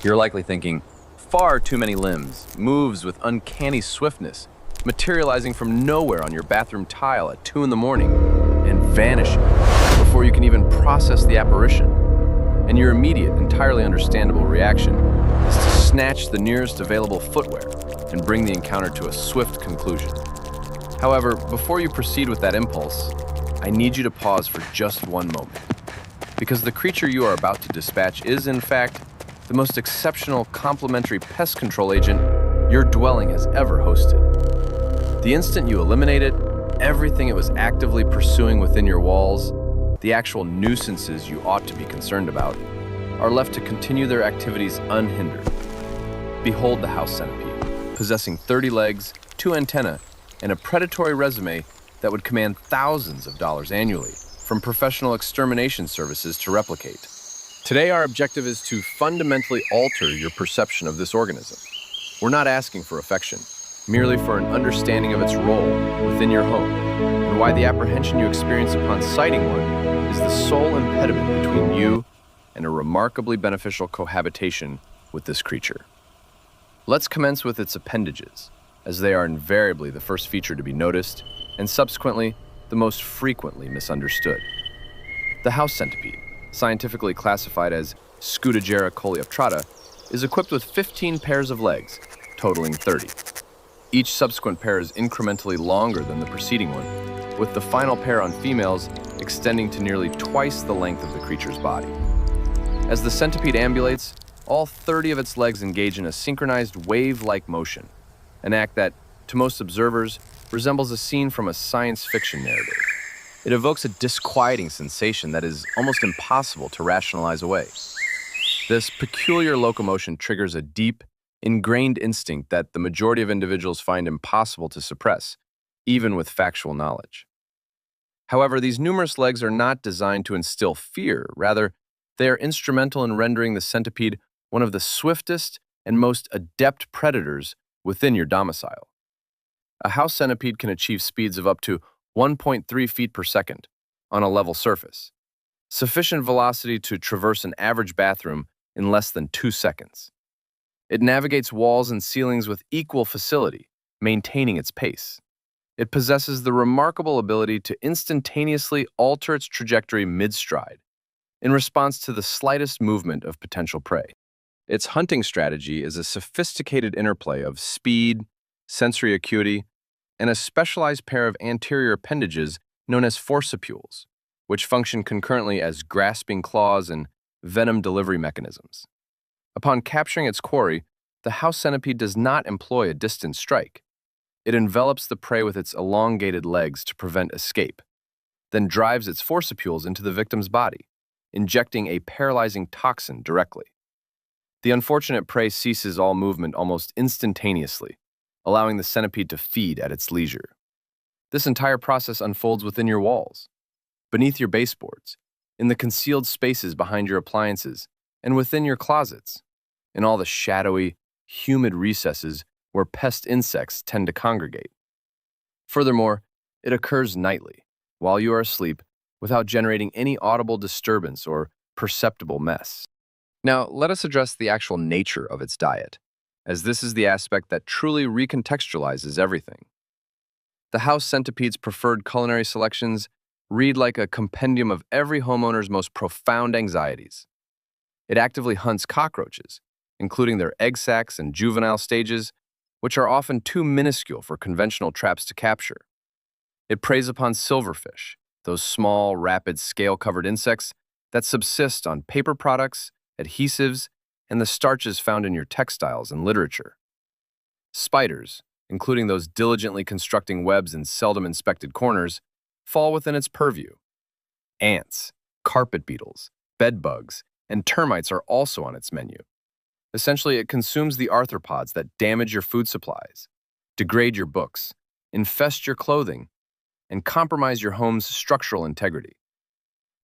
You're likely thinking, far too many limbs, moves with uncanny swiftness, materializing from nowhere on your bathroom tile at 2 in the morning, and vanishing before you can even process the apparition. And your immediate, entirely understandable reaction is to snatch the nearest available footwear and bring the encounter to a swift conclusion. However, before you proceed with that impulse, I need you to pause for just one moment. Because the creature you are about to dispatch is, in fact, the most exceptional complementary pest control agent your dwelling has ever hosted. The instant you eliminate it, everything it was actively pursuing within your walls, the actual nuisances you ought to be concerned about, are left to continue their activities unhindered. Behold the house centipede, possessing 30 legs, 2 antennae, and a predatory resume that would command thousands of dollars annually from professional extermination services to replicate. Today, our objective is to fundamentally alter your perception of this organism. We're not asking for affection, merely for an understanding of its role within your home, and why the apprehension you experience upon sighting one is the sole impediment between you and a remarkably beneficial cohabitation with this creature. Let's commence with its appendages, as they are invariably the first feature to be noticed, and subsequently, the most frequently misunderstood. The house centipede, scientifically classified as Scutagera coleoptrata, is equipped with 15 pairs of legs, totaling 30. Each subsequent pair is incrementally longer than the preceding one, with the final pair on females extending to nearly twice the length of the creature's body. As the centipede ambulates, all 30 of its legs engage in a synchronized wave-like motion, an act that, to most observers, resembles a scene from a science fiction narrative. It evokes a disquieting sensation that is almost impossible to rationalize away. This peculiar locomotion triggers a deep, ingrained instinct that the majority of individuals find impossible to suppress, even with factual knowledge. However, these numerous legs are not designed to instill fear. Rather, they are instrumental in rendering the centipede one of the swiftest and most adept predators within your domicile. A house centipede can achieve speeds of up to 1.3 feet per second on a level surface, sufficient velocity to traverse an average bathroom in less than 2 seconds. It navigates walls and ceilings with equal facility, maintaining its pace. It possesses the remarkable ability to instantaneously alter its trajectory mid-stride in response to the slightest movement of potential prey. Its hunting strategy is a sophisticated interplay of speed, sensory acuity, and a specialized pair of anterior appendages known as forcipules, which function concurrently as grasping claws and venom delivery mechanisms. Upon capturing its quarry, the house centipede does not employ a distant strike. It envelops the prey with its elongated legs to prevent escape, then drives its forcipules into the victim's body, injecting a paralyzing toxin directly. The unfortunate prey ceases all movement almost instantaneously, allowing the centipede to feed at its leisure. This entire process unfolds within your walls, beneath your baseboards, in the concealed spaces behind your appliances, and within your closets, in all the shadowy, humid recesses where pest insects tend to congregate. Furthermore, it occurs nightly, while you are asleep, without generating any audible disturbance or perceptible mess. Now, let us address the actual nature of its diet, as this is the aspect that truly recontextualizes everything. The house centipede's preferred culinary selections read like a compendium of every homeowner's most profound anxieties. It actively hunts cockroaches, including their egg sacs and juvenile stages, which are often too minuscule for conventional traps to capture. It preys upon silverfish, those small, rapid, scale-covered insects that subsist on paper products, adhesives, and the starches found in your textiles and literature. Spiders, including those diligently constructing webs in seldom inspected corners, fall within its purview. Ants, carpet beetles, bed bugs, and termites are also on its menu. Essentially, it consumes the arthropods that damage your food supplies, degrade your books, infest your clothing, and compromise your home's structural integrity.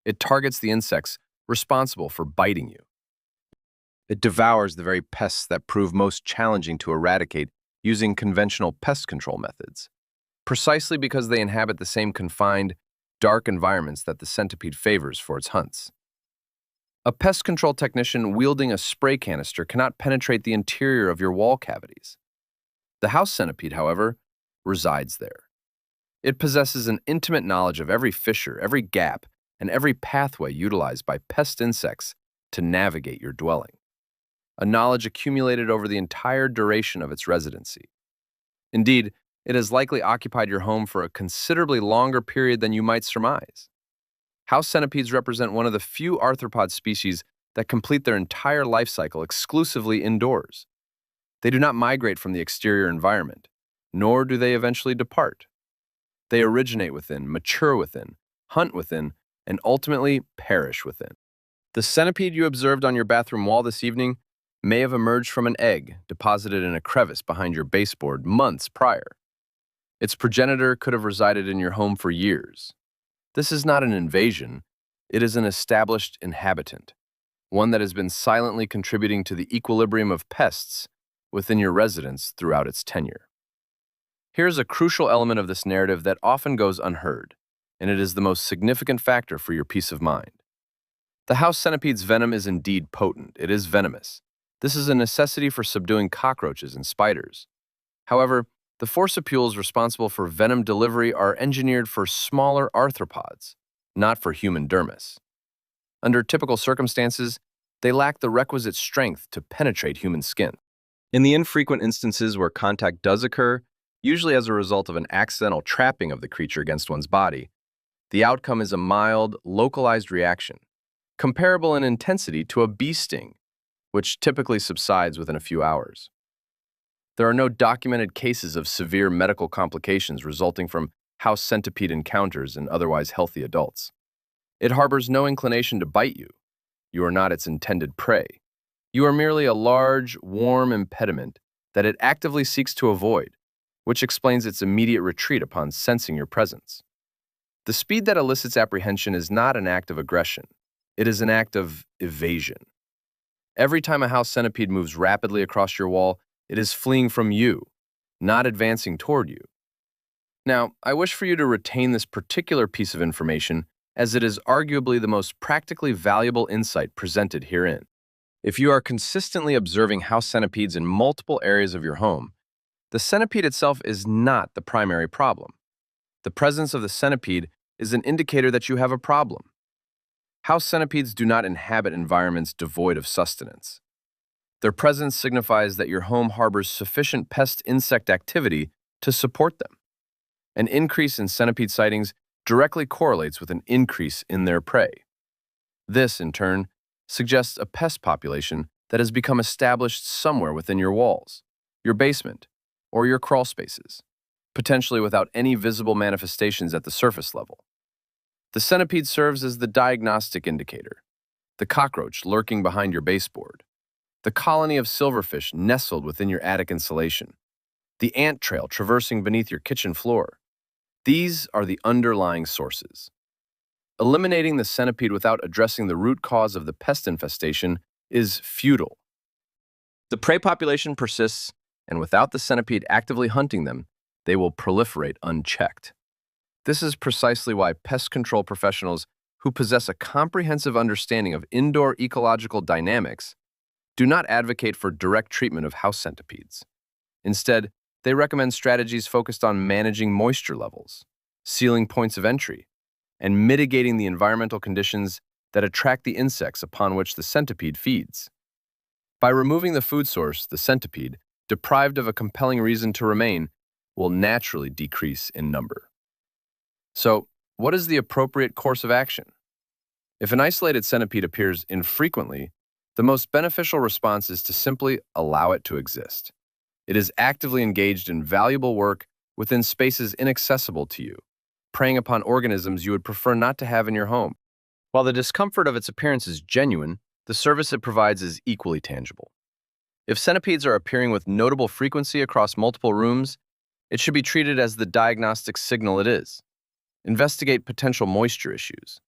It targets the insects responsible for biting you. It devours the very pests that prove most challenging to eradicate using conventional pest control methods, precisely because they inhabit the same confined, dark environments that the centipede favors for its hunts. A pest control technician wielding a spray canister cannot penetrate the interior of your wall cavities. The house centipede, however, resides there. It possesses an intimate knowledge of every fissure, every gap, and every pathway utilized by pest insects to navigate your dwelling, a knowledge accumulated over the entire duration of its residency. Indeed, it has likely occupied your home for a considerably longer period than you might surmise. House centipedes represent one of the few arthropod species that complete their entire life cycle exclusively indoors. They do not migrate from the exterior environment, nor do they eventually depart. They originate within, mature within, hunt within, and ultimately perish within. The centipede you observed on your bathroom wall this evening may have emerged from an egg deposited in a crevice behind your baseboard months prior. Its progenitor could have resided in your home for years. This is not an invasion, it is an established inhabitant, one that has been silently contributing to the equilibrium of pests within your residence throughout its tenure. Here's a crucial element of this narrative that often goes unheard, and it is the most significant factor for your peace of mind. The house centipede's venom is indeed potent. It is venomous. This is a necessity for subduing cockroaches and spiders. However, the forcipules responsible for venom delivery are engineered for smaller arthropods, not for human dermis. Under typical circumstances, they lack the requisite strength to penetrate human skin. In the infrequent instances where contact does occur, usually as a result of an accidental trapping of the creature against one's body, the outcome is a mild, localized reaction, comparable in intensity to a bee sting, which typically subsides within a few hours. There are no documented cases of severe medical complications resulting from house centipede encounters in otherwise healthy adults. It harbors no inclination to bite you. You are not its intended prey. You are merely a large, warm impediment that it actively seeks to avoid, which explains its immediate retreat upon sensing your presence. The speed that elicits apprehension is not an act of aggression. It is an act of evasion. Every time a house centipede moves rapidly across your wall, it is fleeing from you, not advancing toward you. Now, I wish for you to retain this particular piece of information as it is arguably the most practically valuable insight presented herein. If you are consistently observing house centipedes in multiple areas of your home, the centipede itself is not the primary problem. The presence of the centipede is an indicator that you have a problem. House centipedes do not inhabit environments devoid of sustenance. Their presence signifies that your home harbors sufficient pest insect activity to support them. An increase in centipede sightings directly correlates with an increase in their prey. This, in turn, suggests a pest population that has become established somewhere within your walls, your basement, or your crawl spaces, potentially without any visible manifestations at the surface level. The centipede serves as the diagnostic indicator, the cockroach lurking behind your baseboard, the colony of silverfish nestled within your attic insulation, the ant trail traversing beneath your kitchen floor. These are the underlying sources. Eliminating the centipede without addressing the root cause of the pest infestation is futile. The prey population persists, and without the centipede actively hunting them, they will proliferate unchecked. This is precisely why pest control professionals who possess a comprehensive understanding of indoor ecological dynamics do not advocate for direct treatment of house centipedes. Instead, they recommend strategies focused on managing moisture levels, sealing points of entry, and mitigating the environmental conditions that attract the insects upon which the centipede feeds. By removing the food source, the centipede, deprived of a compelling reason to remain, will naturally decrease in number. So, what is the appropriate course of action? If an isolated centipede appears infrequently, the most beneficial response is to simply allow it to exist. It is actively engaged in valuable work within spaces inaccessible to you, preying upon organisms you would prefer not to have in your home. While the discomfort of its appearance is genuine, the service it provides is equally tangible. If centipedes are appearing with notable frequency across multiple rooms, it should be treated as the diagnostic signal it is. Investigate potential moisture issues.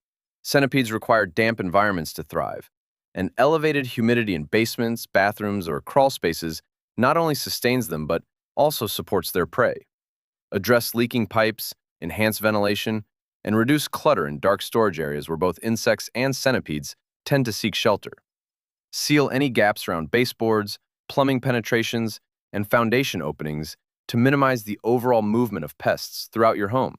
Centipedes require damp environments to thrive, and elevated humidity in basements, bathrooms, or crawl spaces not only sustains them but also supports their prey. Address leaking pipes, enhance ventilation, and reduce clutter in dark storage areas where both insects and centipedes tend to seek shelter. Seal any gaps around baseboards, plumbing penetrations, and foundation openings to minimize the overall movement of pests throughout your home.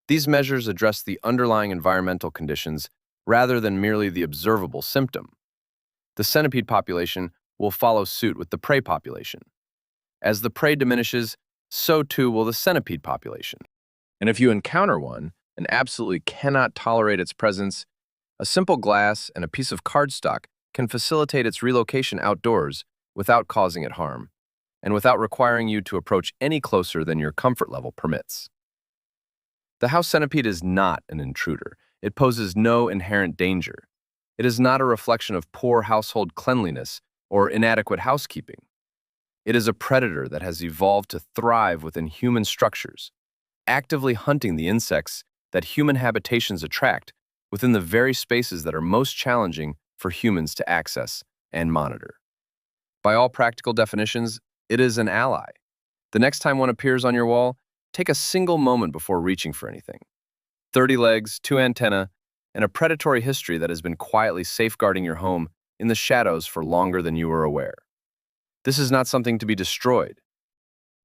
These measures address the underlying environmental conditions rather than merely the observable symptom. The centipede population will follow suit with the prey population. As the prey diminishes, so too will the centipede population. And if you encounter one and absolutely cannot tolerate its presence, a simple glass and a piece of cardstock can facilitate its relocation outdoors without causing it harm, and without requiring you to approach any closer than your comfort level permits. The house centipede is not an intruder. It poses no inherent danger. It is not a reflection of poor household cleanliness or inadequate housekeeping. It is a predator that has evolved to thrive within human structures, actively hunting the insects that human habitations attract within the very spaces that are most challenging for humans to access and monitor. By all practical definitions, it is an ally. The next time one appears on your wall, take a single moment before reaching for anything. 30 legs, 2 antennae, and a predatory history that has been quietly safeguarding your home in the shadows for longer than you were aware. This is not something to be destroyed.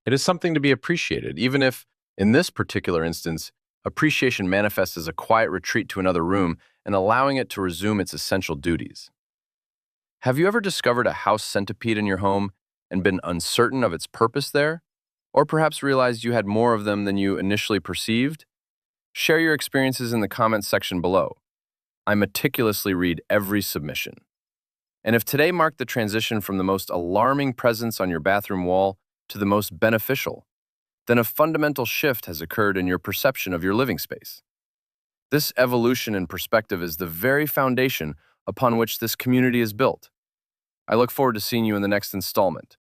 It is something to be appreciated, even if, in this particular instance, appreciation manifests as a quiet retreat to another room and allowing it to resume its essential duties. Have you ever discovered a house centipede in your home and been uncertain of its purpose there? Or perhaps realized you had more of them than you initially perceived? Share your experiences in the comments section below. I meticulously read every submission. And if today marked the transition from the most alarming presence on your bathroom wall to the most beneficial, then a fundamental shift has occurred in your perception of your living space. This evolution in perspective is the very foundation upon which this community is built. I look forward to seeing you in the next installment.